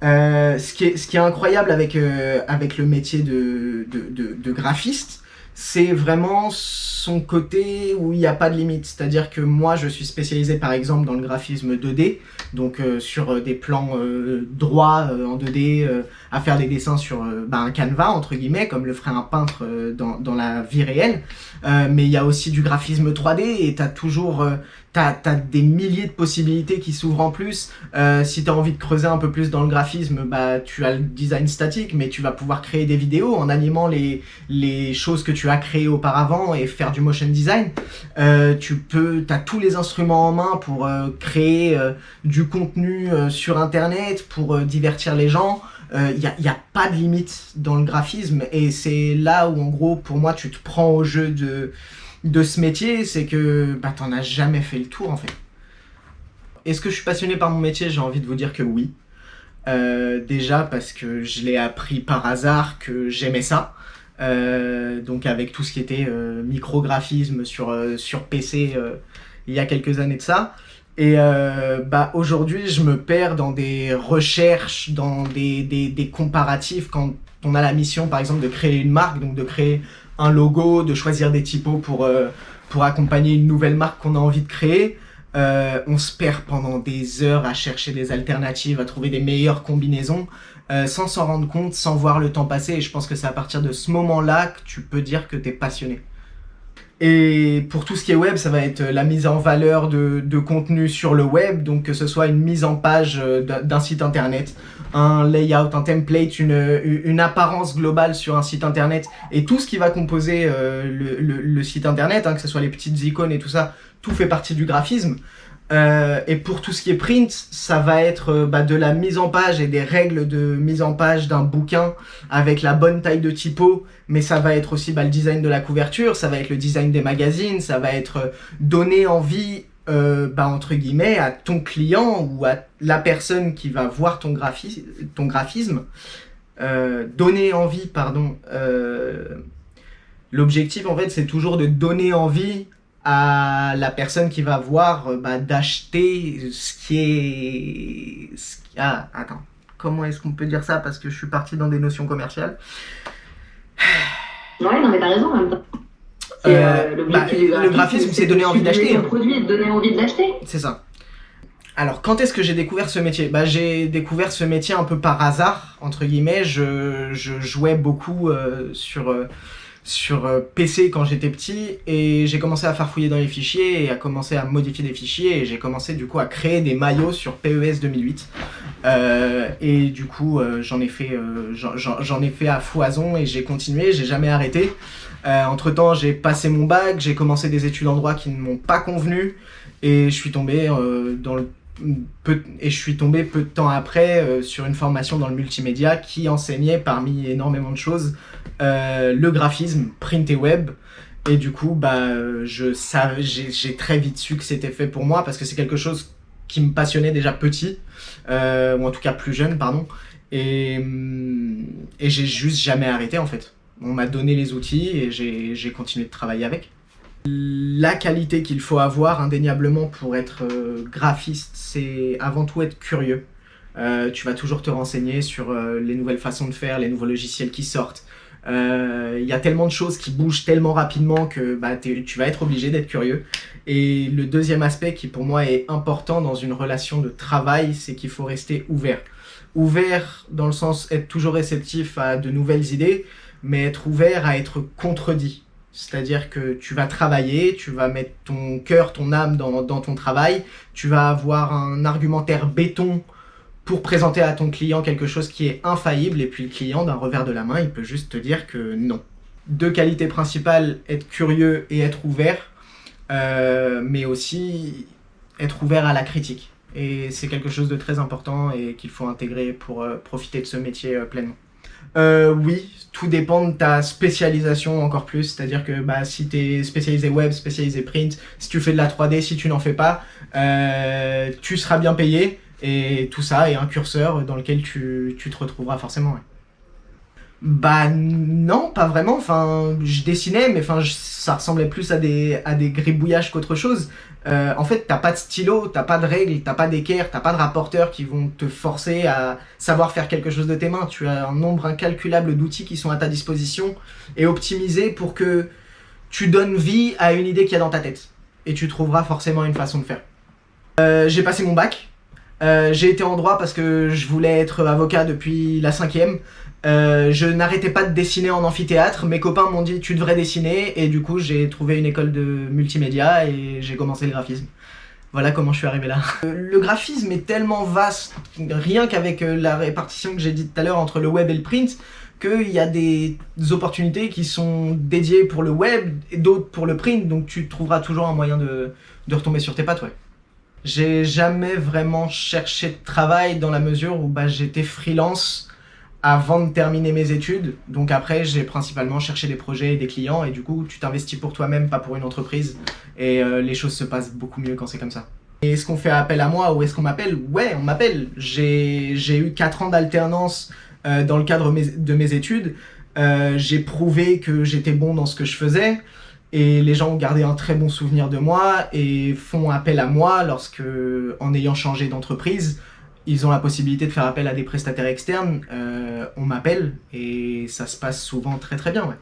Ce qui est incroyable avec le métier de graphiste, c'est vraiment son côté où il n'y a pas de limite. C'est-à-dire que moi, je suis spécialisé par exemple dans le graphisme 2D, donc sur des plans droits en 2D, à faire des dessins sur un canevas, entre guillemets, comme le ferait un peintre dans la vie réelle. Mais il y a aussi du graphisme 3D et tu as toujours... T'as des milliers de possibilités qui s'ouvrent en plus. Si tu as envie de creuser un peu plus dans le graphisme, bah, tu as le design statique, mais tu vas pouvoir créer des vidéos en animant les choses que tu as créées auparavant et faire du motion design. T'as tous les instruments en main pour créer du contenu sur internet, pour divertir les gens. Y a pas de limite dans le graphisme et c'est là où en gros pour moi tu te prends au jeu de ce métier, c'est que bah, t'en as jamais fait le tour en fait. Est-ce que je suis passionné par mon métier? J'ai envie de vous dire que oui. Déjà parce que je l'ai appris par hasard que j'aimais ça. Donc avec tout ce qui était micrographisme sur PC il y a quelques années de ça. Et bah, aujourd'hui, je me perds dans des recherches, dans des comparatifs quand on a la mission, par exemple, de créer une marque, donc de créer un logo, de choisir des typos pour accompagner une nouvelle marque qu'on a envie de créer. On se perd pendant des heures à chercher des alternatives, à trouver des meilleures combinaisons, sans s'en rendre compte, sans voir le temps passer. Et je pense que c'est à partir de ce moment-là que tu peux dire que tu es passionné. Et pour tout ce qui est web, ça va être la mise en valeur de contenu sur le web, donc que ce soit une mise en page d'un site internet, un layout, un template, une apparence globale sur un site internet, et tout ce qui va composer le site internet, hein, que ce soit les petites icônes et tout ça, tout fait partie du graphisme. Et pour tout ce qui est print, ça va être de la mise en page et des règles de mise en page d'un bouquin avec la bonne taille de typo, mais ça va être aussi le design de la couverture, ça va être le design des magazines, ça va être donner envie entre guillemets à ton client ou à la personne qui va voir ton graphisme, donner envie, pardon. L'objectif en fait c'est toujours de donner envie à la personne qui va voir d'acheter ce qui est... Ah, attends. Comment est-ce qu'on peut dire ça? Parce que je suis parti dans des notions commerciales. Ouais, non mais t'as raison en même temps. Le graphisme, c'est donner envie d'acheter. Le produit et de donner envie de l'acheter. C'est ça. Alors, quand est-ce que j'ai découvert ce métier? J'ai découvert ce métier un peu par hasard, entre guillemets. Je jouais beaucoup sur PC quand j'étais petit et j'ai commencé à farfouiller dans les fichiers et à commencer à modifier des fichiers et j'ai commencé du coup à créer des maillots sur PES 2008 et du coup j'en ai fait à foison et j'ai continué, j'ai jamais arrêté. Entre temps j'ai passé mon bac, j'ai commencé des études en droit qui ne m'ont pas convenu et je suis tombé peu de temps après sur une formation dans le multimédia qui enseignait parmi énormément de choses le graphisme, print et web. Et du coup, j'ai très vite su que c'était fait pour moi parce que c'est quelque chose qui me passionnait déjà petit, ou en tout cas plus jeune, pardon. Et j'ai juste jamais arrêté en fait. On m'a donné les outils et j'ai continué de travailler avec. La qualité qu'il faut avoir indéniablement pour être graphiste, c'est avant tout être curieux. Tu vas toujours te renseigner sur les nouvelles façons de faire, les nouveaux logiciels qui sortent. Y a tellement de choses qui bougent tellement rapidement que tu vas être obligé d'être curieux. Et le deuxième aspect qui pour moi est important dans une relation de travail, c'est qu'il faut rester ouvert. Ouvert dans le sens être toujours réceptif à de nouvelles idées, mais être ouvert à être contredit. C'est-à-dire que tu vas travailler, tu vas mettre ton cœur, ton âme dans ton travail, tu vas avoir un argumentaire béton pour présenter à ton client quelque chose qui est infaillible, et puis le client, d'un revers de la main, il peut juste te dire que non. Deux qualités principales, être curieux et être ouvert, mais aussi être ouvert à la critique. Et c'est quelque chose de très important et qu'il faut intégrer pour profiter de ce métier pleinement. Oui, tout dépend de ta spécialisation encore plus, c'est-à-dire que si tu es spécialisé web, spécialisé print, si tu fais de la 3D, si tu n'en fais pas, tu seras bien payé et tout ça est un curseur dans lequel tu te retrouveras forcément. Ouais. Bah non, pas vraiment. Enfin, je dessinais, mais enfin, ça ressemblait plus à des gribouillages qu'autre chose. En fait, t'as pas de stylo, t'as pas de règles, t'as pas d'équerre, t'as pas de rapporteurs qui vont te forcer à savoir faire quelque chose de tes mains. Tu as un nombre incalculable d'outils qui sont à ta disposition et optimisés pour que tu donnes vie à une idée qu'il y a dans ta tête. Et tu trouveras forcément une façon de faire. J'ai passé mon bac. J'ai été en droit parce que je voulais être avocat depuis la 5e. Je n'arrêtais pas de dessiner en amphithéâtre. Mes copains m'ont dit tu devrais dessiner et du coup j'ai trouvé une école de multimédia et j'ai commencé le graphisme. Voilà comment je suis arrivé là. Le graphisme est tellement vaste, rien qu'avec la répartition que j'ai dit tout à l'heure entre le web et le print, qu'il y a des opportunités qui sont dédiées pour le web et d'autres pour le print, donc tu trouveras toujours un moyen de retomber sur tes pattes, ouais. J'ai jamais vraiment cherché de travail dans la mesure où j'étais freelance avant de terminer mes études. Donc après, j'ai principalement cherché des projets et des clients et du coup, tu t'investis pour toi-même, pas pour une entreprise. Et les choses se passent beaucoup mieux quand c'est comme ça. Et est-ce qu'on fait appel à moi ou est-ce qu'on m'appelle? Ouais, on m'appelle. J'ai eu 4 ans d'alternance dans le cadre de mes études. J'ai prouvé que j'étais bon dans ce que je faisais. Et les gens ont gardé un très bon souvenir de moi et font appel à moi lorsque, en ayant changé d'entreprise, ils ont la possibilité de faire appel à des prestataires externes. On m'appelle et ça se passe souvent très très bien, ouais.